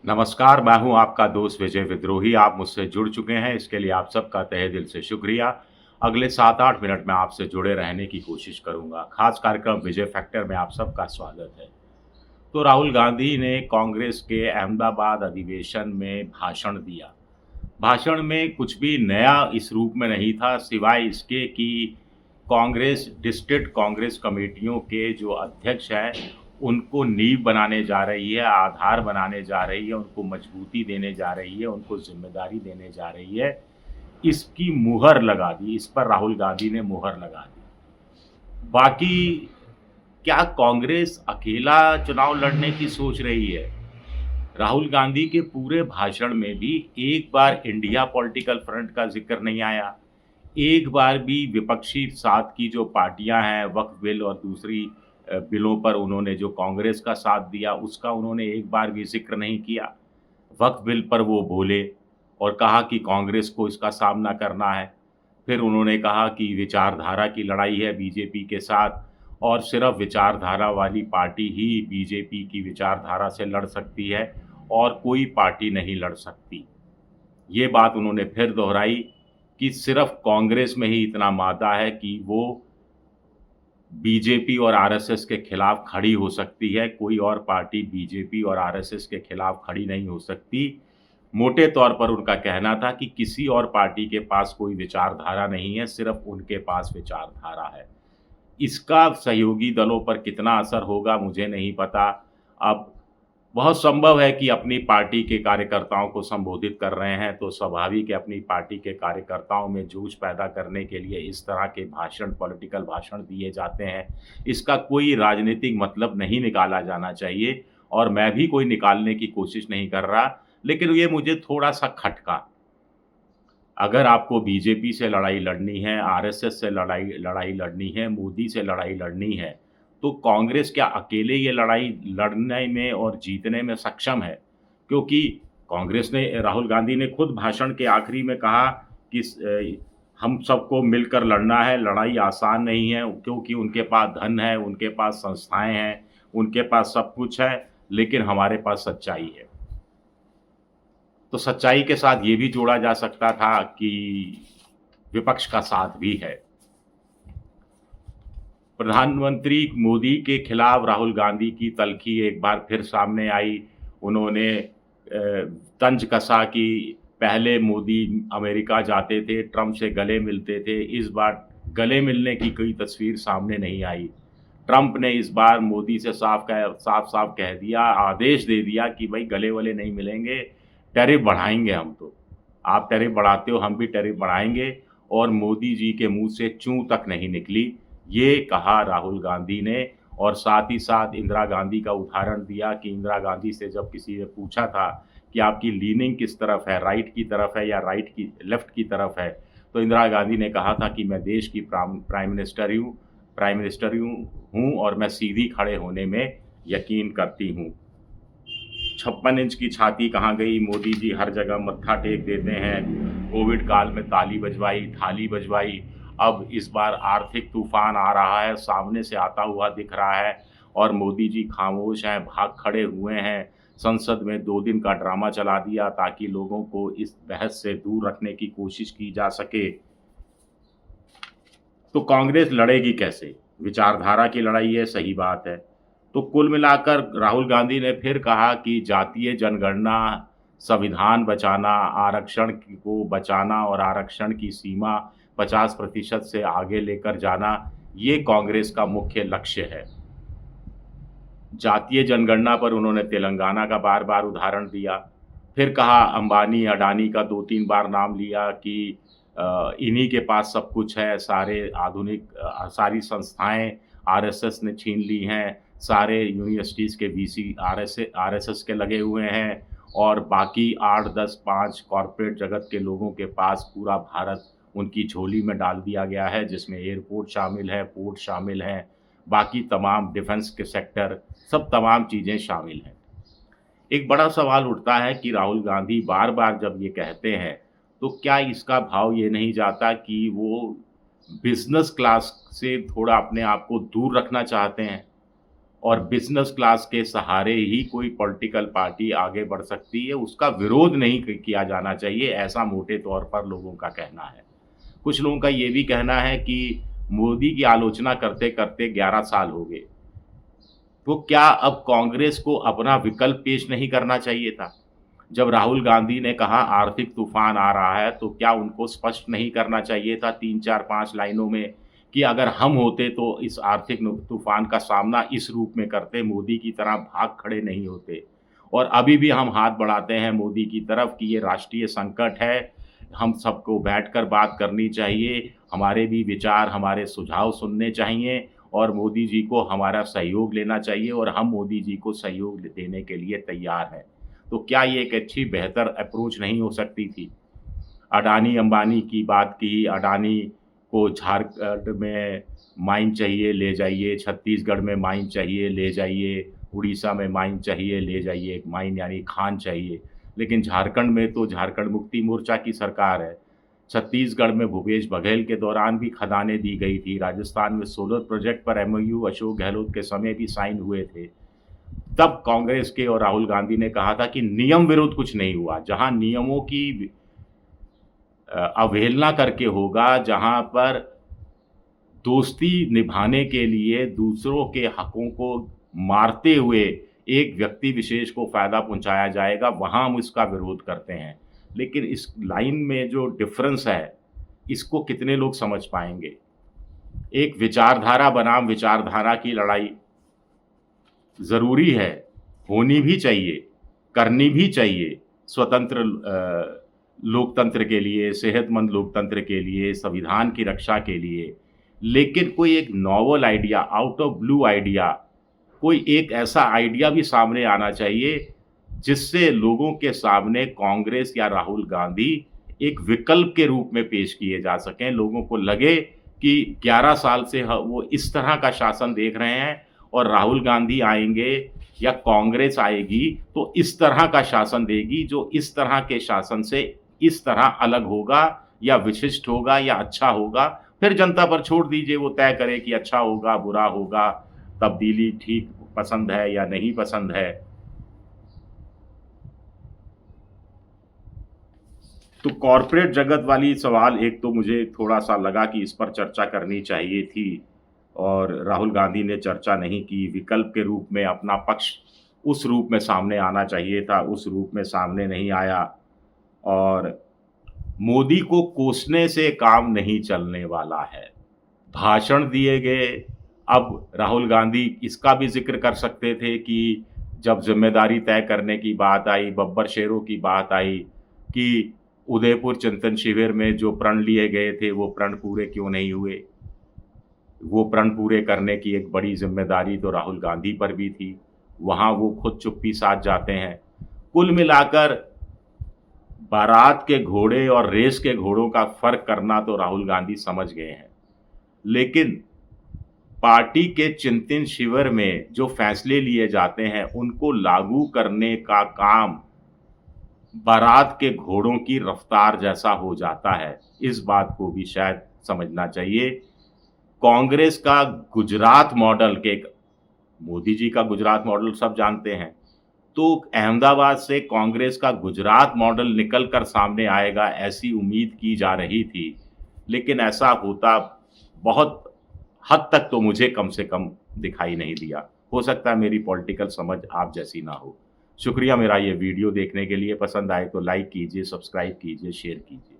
नमस्कार, मैं हूँ आपका दोस्त विजय विद्रोही। आप मुझसे जुड़ चुके हैं, इसके लिए आप सबका तहे दिल से शुक्रिया। अगले 7-8 मिनट में आपसे जुड़े रहने की कोशिश करूँगा। खास कार्यक्रम विजय फैक्टर में आप सबका स्वागत है। तो राहुल गांधी ने कांग्रेस के अहमदाबाद अधिवेशन में भाषण दिया। भाषण में कुछ भी नया इस रूप में नहीं था, सिवाय इसके कि कांग्रेस डिस्ट्रिक्ट कांग्रेस कमेटियों के जो अध्यक्ष हैं, उनको नींव बनाने जा रही है, आधार बनाने जा रही है, उनको मजबूती देने जा रही है, उनको ज़िम्मेदारी देने जा रही है। इसकी मुहर लगा दी, इस पर राहुल गांधी ने मुहर लगा दी। बाकी क्या कांग्रेस अकेला चुनाव लड़ने की सोच रही है? राहुल गांधी के पूरे भाषण में भी एक बार इंडिया पॉलिटिकल फ्रंट का ज़िक्र नहीं आया। एक बार भी विपक्षी साथ की जो पार्टियां हैं, वक्फ बिल और दूसरी बिलों पर उन्होंने जो कांग्रेस का साथ दिया, उसका उन्होंने एक बार भी ज़िक्र नहीं किया। वक्फ बिल पर वो बोले और कहा कि कांग्रेस को इसका सामना करना है। फिर उन्होंने कहा कि विचारधारा की लड़ाई है बीजेपी के साथ और सिर्फ़ विचारधारा वाली पार्टी ही बीजेपी की विचारधारा से लड़ सकती है और कोई पार्टी नहीं लड़ सकती। ये बात उन्होंने फिर दोहराई कि सिर्फ़ कांग्रेस में ही इतना मादा है कि वो बीजेपी और आरएसएस के खिलाफ खड़ी हो सकती है, कोई और पार्टी बीजेपी और आरएसएस के खिलाफ खड़ी नहीं हो सकती। मोटे तौर पर उनका कहना था कि किसी और पार्टी के पास कोई विचारधारा नहीं है, सिर्फ़ उनके पास विचारधारा है। इसका सहयोगी दलों पर कितना असर होगा मुझे नहीं पता। अब बहुत संभव है कि अपनी पार्टी के कार्यकर्ताओं को संबोधित कर रहे हैं, तो स्वाभाविक है अपनी पार्टी के कार्यकर्ताओं में जोश पैदा करने के लिए इस तरह के भाषण, पॉलिटिकल भाषण दिए जाते हैं। इसका कोई राजनीतिक मतलब नहीं निकाला जाना चाहिए और मैं भी कोई निकालने की कोशिश नहीं कर रहा, लेकिन ये मुझे थोड़ा-सा खटका। अगर आपको बीजेपी से लड़ाई लड़नी है, आरएसएस से लड़ाई लड़ाई लड़नी है, मोदी से लड़ाई लड़नी है, तो कांग्रेस क्या अकेले ये लड़ाई लड़ने में और जीतने में सक्षम है? क्योंकि कांग्रेस ने राहुल गांधी ने खुद भाषण के आखिरी में कहा कि हम सबको मिलकर लड़ना है, लड़ाई आसान नहीं है क्योंकि उनके पास धन है, उनके पास संस्थाएँ हैं, उनके पास सब कुछ है, लेकिन हमारे पास सच्चाई है। तो सच्चाई के साथ ये भी जोड़ा जा सकता था कि विपक्ष का साथ भी है। प्रधानमंत्री मोदी के खिलाफ राहुल गांधी की तल्खी एक बार फिर सामने आई। उन्होंने तंज कसा कि पहले मोदी अमेरिका जाते थे, ट्रंप से गले मिलते थे, इस बार गले मिलने की कोई तस्वीर सामने नहीं आई। ट्रंप ने इस बार मोदी से साफ-साफ कह दिया, आदेश दे दिया कि भई गले-वले नहीं मिलेंगे, टैरिफ बढ़ाएँगे हम तो। आप टैरिफ बढ़ाते हो, हम भी टैरिफ बढ़ाएँगे और मोदी जी के मुँह से चूँ तक नहीं निकली। ये कहा राहुल गांधी ने और साथ ही साथ इंदिरा गांधी का उदाहरण दिया कि इंदिरा गांधी से जब किसी ने पूछा था कि आपकी लीनिंग किस तरफ है, राइट की तरफ है या लेफ्ट की तरफ है, तो इंदिरा गांधी ने कहा था कि मैं देश की प्राइम मिनिस्टर हूँ और मैं सीधी खड़े होने में यकीन करती हूँ। 56 इंच की छाती कहाँ गई? मोदी जी हर जगह मत्था टेक देते हैं। कोविड काल में ताली बजवाई, थाली बजवाई, अब इस बार आर्थिक तूफ़ान आ रहा है, सामने से आता हुआ दिख रहा है और मोदी जी खामोश हैं, भाग खड़े हुए हैं। संसद में 2 दिन का ड्रामा चला दिया ताकि लोगों को इस बहस से दूर रखने की कोशिश की जा सके। तो कांग्रेस लड़ेगी कैसे? विचारधारा की लड़ाई है, सही बात है। तो कुल मिलाकर राहुल गांधी ने फिर कहा कि जातीय जनगणना, संविधान बचाना, को बचाना और आरक्षण की सीमा 50% से आगे लेकर जाना, ये कांग्रेस का मुख्य लक्ष्य है। जातीय जनगणना पर उन्होंने तेलंगाना का बार-बार उदाहरण दिया। फिर कहा अंबानी, अडानी का 2-3 बार नाम लिया कि इन्हीं के पास सब कुछ है, सारी संस्थाएँ आरएसएस ने छीन ली हैं, सारे यूनिवर्सिटीज़ के वीसी आरएसएस के लगे हुए हैं और बाकी 8, 10, 5 कॉर्पोरेट जगत के लोगों के पास पूरा भारत उनकी झोली में डाल दिया गया है, जिसमें एयरपोर्ट शामिल है, पोर्ट शामिल हैं, बाकी तमाम डिफेंस के सेक्टर, सब तमाम चीज़ें शामिल हैं। एक बड़ा सवाल उठता है कि राहुल गांधी बार-बार जब ये कहते हैं, तो क्या इसका भाव ये नहीं जाता कि वो बिज़नेस क्लास से थोड़ा अपने आप को दूर रखना चाहते हैं? और बिज़नेस क्लास के सहारे ही कोई पॉलिटिकल पार्टी आगे बढ़ सकती है, उसका विरोध नहीं किया जाना चाहिए, ऐसा मोटे तौर पर लोगों का कहना है। कुछ लोगों का ये भी कहना है कि मोदी की आलोचना करते-करते 11 साल हो गए। तो क्या अब कांग्रेस को अपना विकल्प पेश नहीं करना चाहिए था? जब राहुल गांधी ने कहा आर्थिक तूफ़ान आ रहा है, तो क्या उनको स्पष्ट नहीं करना चाहिए था 3, 4, 5 लाइनों में कि अगर हम होते तो इस आर्थिक तूफ़ान का सामना इस रूप में करते, मोदी की तरह भाग खड़े नहीं होते। और अभी भी हम हाथ बढ़ाते हैं मोदी की तरफ कि ये राष्ट्रीय संकट है, हम सबको बैठकर बात करनी चाहिए, हमारे भी विचार, हमारे सुझाव सुनने चाहिए और मोदी जी को हमारा सहयोग लेना चाहिए और हम मोदी जी को सहयोग देने के लिए तैयार हैं। तो क्या ये एक अच्छी बेहतर अप्रोच नहीं हो सकती थी? अडानी-अंबानी की बात की, अडानी को झारखंड में माइन चाहिए, ले जाइए, छत्तीसगढ़ में माइन चाहिए, ले जाइए, उड़ीसा में माइन चाहिए, ले जाइए, एक माइन यानी खान चाहिए। लेकिन झारखंड में तो झारखंड मुक्ति मोर्चा की सरकार है। छत्तीसगढ़ में भूपेश बघेल के दौरान भी खदानें दी गई थी, राजस्थान में सोलर प्रोजेक्ट पर एमओयू अशोक गहलोत के समय भी साइन हुए थे। तब कांग्रेस के और राहुल गांधी ने कहा था कि नियम विरुद्ध कुछ नहीं हुआ, जहां नियमों की अवहेलना करके होगा, जहां पर दोस्ती निभाने के लिए दूसरों के हकों को मारते हुए एक व्यक्ति विशेष को फ़ायदा पहुंचाया जाएगा, वहां हम इसका विरोध करते हैं। लेकिन इस लाइन में जो डिफ़रेंस है, इसको कितने लोग समझ पाएँगे? एक विचारधारा बनाम विचारधारा की लड़ाई ज़रूरी है, होनी भी चाहिए, करनी भी चाहिए, स्वतंत्र लोकतंत्र के लिए, सेहतमंद लोकतंत्र के लिए, संविधान की रक्षा के लिए। लेकिन कोई एक novel idea, out of blue idea, कोई एक ऐसा आइडिया भी सामने आना चाहिए, जिससे लोगों के सामने कांग्रेस या राहुल गांधी एक विकल्प के रूप में पेश किए जा सकें। लोगों को लगे कि 11 साल से वो इस तरह का शासन देख रहे हैं और राहुल गांधी आएँगे या कांग्रेस आएगी तो इस तरह का शासन देगी, जो इस तरह के शासन से इस तरह अलग होगा या विशिष्ट होगा या अच्छा होगा। फिर जनता पर छोड़ दीजिए, वो तय करे कि अच्छा होगा, बुरा होगा, तब्दीली ठीक पसंद है या नहीं पसंद है। तो कॉर्पोरेट जगत वाली सवाल एक तो मुझे थोड़ा-सा लगा कि इस पर चर्चा करनी चाहिए थी और राहुल गांधी ने चर्चा नहीं की। विकल्प के रूप में अपना पक्ष उस रूप में सामने आना चाहिए था, उस रूप में सामने नहीं आया और मोदी को कोसने से काम नहीं चलने वाला है। भाषण दिए गए, अब राहुल गांधी इसका भी ज़िक्र कर सकते थे कि जब ज़िम्मेदारी तय करने की बात आई, बब्बर शेरों की बात आई कि उदयपुर चिंतन शिविर में जो प्रण लिए गए थे, वो प्रण पूरे क्यों नहीं हुए? वो प्रण पूरे करने की एक बड़ी ज़िम्मेदारी तो राहुल गांधी पर भी थी। वहाँ वो खुद चुप्पी साध जाते हैं। कुल मिलाकर बारात के घोड़े और रेस के घोड़ों का फ़र्क करना तो राहुल गांधी समझ गए हैं। लेकिन पार्टी के चिंतन शिविर में जो फैसले लिए जाते हैं, उनको लागू करने का काम बारात के घोड़ों की रफ्तार जैसा हो जाता है। इस बात को भी शायद समझना चाहिए। कांग्रेस का गुजरात मॉडल के मोदी जी का गुजरात मॉडल सब जानते हैं। तो अहमदाबाद से कांग्रेस का गुजरात मॉडल निकल कर सामने आएगा, ऐसी उम्मीद की जा रही थी। लेकिन ऐसा होता बहुत हद तक तो मुझे कम से कम दिखाई नहीं दिया। हो सकता है मेरी पॉलिटिकल समझ आप जैसी ना हो। शुक्रिया मेरा ये वीडियो देखने के लिए। पसंद आए तो लाइक कीजिए, सब्सक्राइब कीजिए, शेयर कीजिए।